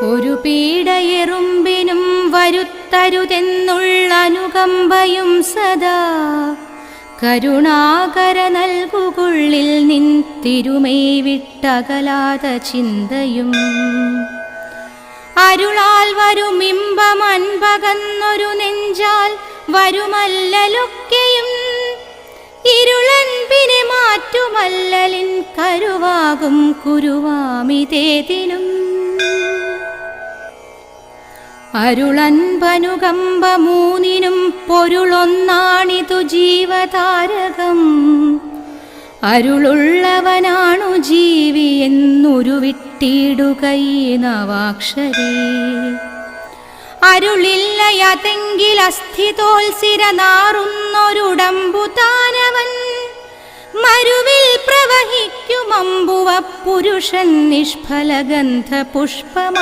ഒരു പീഡയെറുമ്പിനും വരുത്തരുതെന്നുള്ള അനുകമ്പയും സദാ കരുണാകര നൽകുകുള്ളിൽ നിൻ തിരുമൈ വിട്ടകലാത ചിന്തയും അരുളാൽ വരുമിമ്പമൻപകന്നൊരു നെഞ്ചാൽ വരുമല്ലലൊക്കെയും ഇരുളൻപിനെ മാറ്റുമല്ലലിൻ കരുവാകും കുരുവാമിതേതിനും അരുളൻപനുകമ്പ മൂന്നിനും പൊരുളൊന്നാണിതു ജീവതാരകം അരുളുള്ളവനാണു ജീവി എന്നുരുവിട്ടിടുകൈ നവാക്ഷരേ അരുളില്ലയതെങ്കിൽ അസ്ഥിതോൽസിര നാറുന്നൊരുടമ്പു താനവൻ മരുവിൽ പ്രവഹിക്കുമമ്പുവ പുരുഷൻ നിഷ്ഫലഗന്ധ പുഷ്പമാ